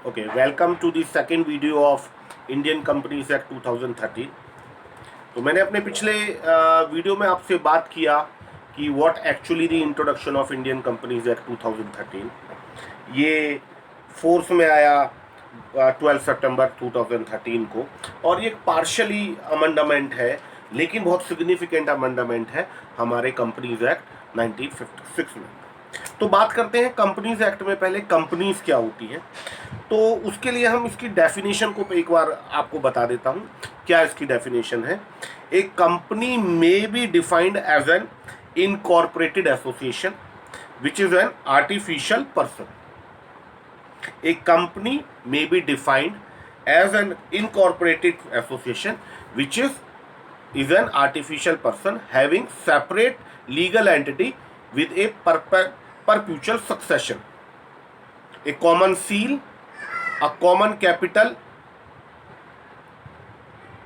Okay, welcome to the second video of Indian Companies Act 2013। तो मैंने अपने पिछले वीडियो में आपसे बात किया कि what actually the introduction of Indian companies act 2013। ये फोर्स में आया 12 सितंबर 2013 को, और ये एक पार्शली अमेंडमेंट है, लेकिन बहुत सिग्निफिकेंट अमेंडमेंट है हमारे कंपनीज एक्ट 1956 में। तो बात करते हैं कंपनीज एक्ट में। पहले कंपनीज क्या होती हैं, तो उसके लिए हम इसकी डेफिनेशन को एक बार आपको बता देता हूं। क्या इसकी डेफिनेशन है? एक company may be defined as an incorporated association which is an artificial person. A company may be defined as an incorporated association which is an artificial person having separate legal entity with a perpetual succession, a common seal, a common capital,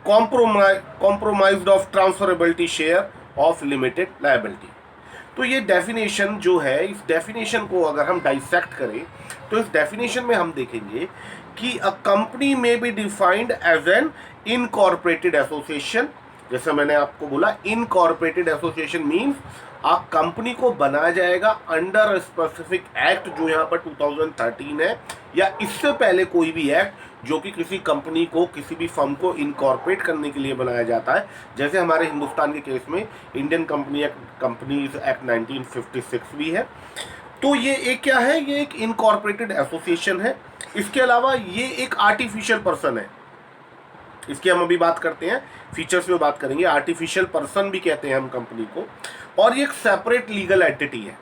compromised of transferability share of limited liability। तो ये definition जो है, इस definition को अगर हम dissect करें तो इस डेफिनेशन में हम देखेंगे कि a company may be defined as an incorporated association. जैसे मैंने आपको बोला, incorporated association means a company को बनाया जाएगा अंडर स्पेसिफिक एक्ट जो यहाँ पर 2013 है, या इससे पहले कोई भी एक्ट जो कि किसी कंपनी को, किसी भी फर्म को इनकॉर्पोरेट करने के लिए बनाया जाता है। जैसे हमारे हिंदुस्तान के केस में इंडियन कंपनीज एक्ट 1956 भी है। तो ये एक क्या है? ये एक इनकॉर्पोरेटेड एसोसिएशन है। इसके अलावा ये एक आर्टिफिशियल पर्सन है। इसकी हम अभी बात करते हैं, फीचर्स में बात करेंगे। आर्टिफिशियल पर्सन भी कहते हैं हम कंपनी को, और ये एक सेपरेट लीगल एंटिटी है।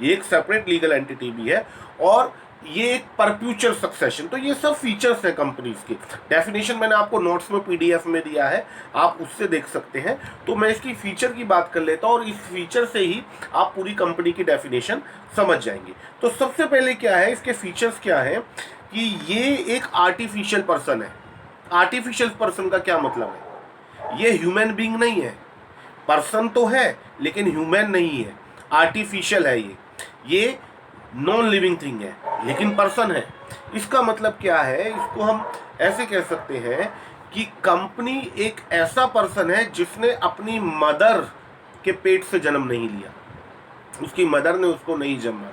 ये एक सेपरेट लीगल एंटिटी भी है, और ये एक परप्यूचुअल सक्सेशन। तो ये सब फीचर्स है कंपनीज के। डेफिनेशन मैंने आपको नोट्स में पीडीएफ में दिया है, आप उससे देख सकते हैं। तो मैं इसकी फीचर की बात कर लेता हूँ, और इस फीचर से ही आप पूरी कंपनी की डेफिनेशन समझ जाएंगे। तो सबसे पहले क्या है, इसके फीचर्स क्या है कि ये एक आर्टिफिशियल पर्सन है। आर्टिफिशियल पर्सन का क्या मतलब है? ये ह्यूमन बीइंग नहीं है। पर्सन तो है लेकिन ह्यूमन नहीं है, आर्टिफिशियल है। ये नॉन लिविंग थिंग है लेकिन पर्सन है। इसका मतलब क्या है? इसको हम ऐसे कह सकते हैं कि कंपनी एक ऐसा पर्सन है जिसने अपनी मदर के पेट से जन्म नहीं लिया। उसकी मदर ने उसको नहीं जन्मा।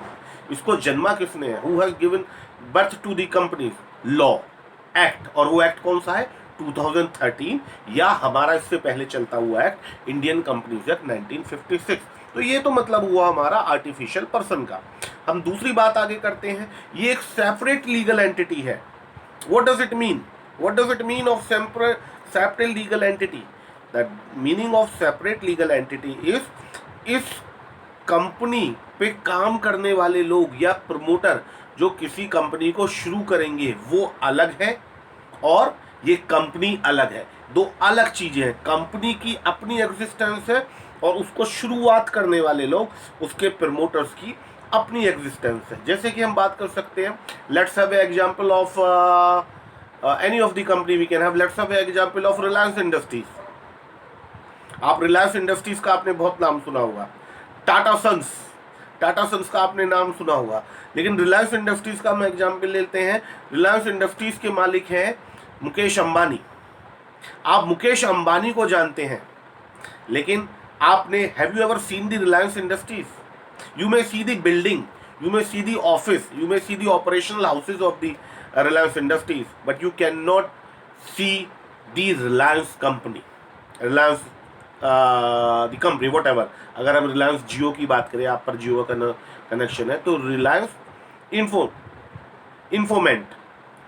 इसको जन्मा किसने है? Who has given birth to the company? Law, act. और वो एक्ट कौन सा है? 2013, या हमारा इससे पहले चलता हुआ एक्ट इंडियन कंपनीज एक्ट 1956। तो ये तो मतलब हुआ हमारा आर्टिफिशियल पर्सन का। हम दूसरी बात आगे करते हैं। ये एक सेपरेट लीगल एंटिटी है। What does it mean? What does it mean of separate legal entity? The meaning of separate legal entity is, इस कंपनी पे काम करने वाले लोग या प्रमोटर जो किसी कंपनी को शुरू करेंगे वो अलग है, और ये कंपनी अलग है। दो अलग चीजें हैं। कंपनी की अपनी एग्जिस्टेंस है, और उसको शुरुआत करने वाले लोग, उसके प्रमोटर्स की अपनी एग्जिस्टेंस है। जैसे कि हम बात कर सकते हैं, let's have a example of any of the company we can have. Let's have a example of Reliance Industries. आप रिलायंस इंडस्ट्रीज का आपने बहुत नाम सुना होगा। टाटा सन्स का आपने नाम सुना होगा। लेकिन रिलायंस इंडस्ट्रीज का हम एग्जांपल लेते हैं। रिलायंस इंडस्ट्रीज के मालिक हैं मुकेश अंबानी। आप मुकेश अंबानी को जानते हैं, लेकिन आपने have you ever seen the Reliance industries? You may see the building, you may see the office, you may see the operational houses of the Reliance industries, but you can not see the Reliance company, Reliance the company what ever. अगर हम रिलायंस जियो की बात करें, आप पर जियो का connection है, तो रिलायंस इन्फोमेंट,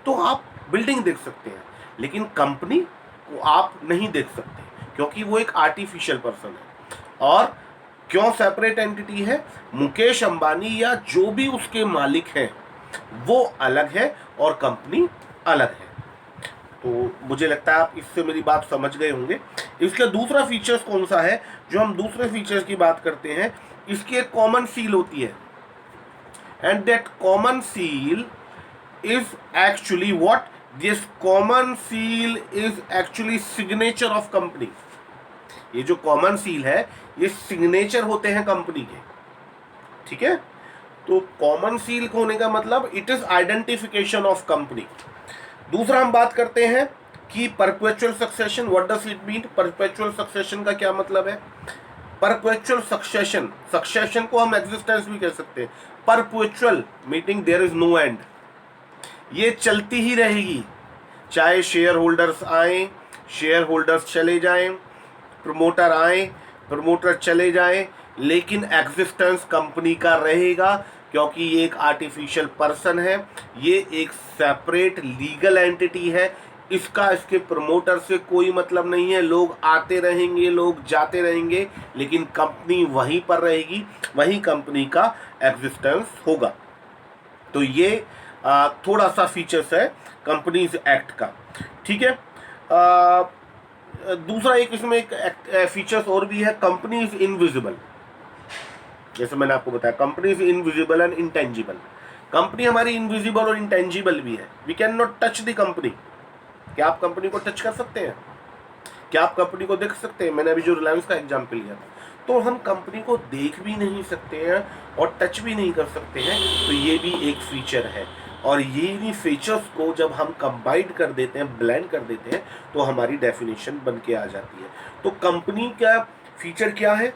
तो आप बिल्डिंग देख सकते हैं, लेकिन कंपनी को आप नहीं देख सकते, क्योंकि वो एक आर्टिफिशियल पर्सन है। और क्यों सेपरेट एंटिटी है? मुकेश अंबानी या जो भी उसके मालिक हैं वो अलग है, और कंपनी अलग है। तो मुझे लगता है आप इससे मेरी बात समझ गए होंगे। इसका दूसरा फीचर्स कौन सा है? जो हम दूसरे फीचर्स की बात करते हैं, इसकी एक कॉमन सील होती है, and that common seal is actually what? This common seal is actually signature of company। ये जो कॉमन सील है, ये सिग्नेचर होते हैं कंपनी के, ठीक है। तो कॉमन सील होने का मतलब it is identification of company. दूसरा हम बात करते हैं कि perpetual succession, what does it mean? Perpetual succession का क्या मतलब है? परपेचुअल सक्सेशन, सक्सेशन को हम एग्जिस्टेंस भी कह सकते हैं। Perpetual meaning there is no end, ये चलती ही रहेगी, चाहे शेयर होल्डर्स आए, शेयर होल्डर्स चले जाएं, प्रमोटर आए, प्रमोटर चले जाएं, लेकिन एग्जिस्टेंस कंपनी का रहेगा, क्योंकि ये एक आर्टिफिशियल पर्सन है, ये एक सेपरेट लीगल एंटिटी है, इसका इसके प्रमोटर से कोई मतलब नहीं है। लोग आते रहेंगे, लोग जाते रहेंगे, लेकिन कंपनी वहीं पर रहेगी, वहीं कंपनी का एग्जिस्टेंस होगा। तो ये थोड़ा सा फीचर्स है कंपनीज एक्ट का, ठीक है। दूसरा एक इसमें एक फीचर्स और भी है, कंपनी इज इनविजिबल। जैसे मैंने आपको बताया, company is invisible and intangible. Company हमारी इनविजिबल और इंटेंजिबल भी है। We can not touch the company. क्या आप कंपनी को टच कर सकते हैं? क्या आप कंपनी को देख सकते हैं? मैंने अभी जो रिलायंस का एग्जाम्पल लिया था, तो हम कंपनी को देख भी नहीं सकते हैं और टच भी नहीं कर सकते हैं। तो ये भी एक फीचर है, और ये फीचर्स को जब हम कंबाइन कर देते हैं, ब्लेंड कर देते हैं, तो हमारी डेफिनेशन बन के आ जाती है। तो कंपनी का फीचर क्या है?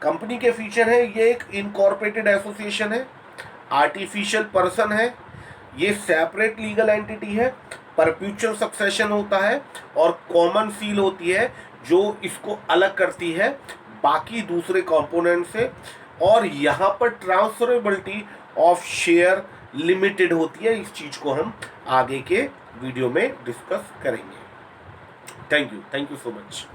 कंपनी के फीचर है, ये एक इनकॉर्पोरेटेड एसोसिएशन है, आर्टिफिशियल पर्सन है, ये सेपरेट लीगल एंटिटी है, परपेचुअल सक्सेशन होता है, और कॉमन सील होती है जो इसको अलग करती है बाकी दूसरे कंपोनेंट से, और यहाँ पर ट्रांसफरेबिलिटी ऑफ शेयर लिमिटेड होती है। इस चीज को हम आगे के वीडियो में डिस्कस करेंगे। Thank you so much.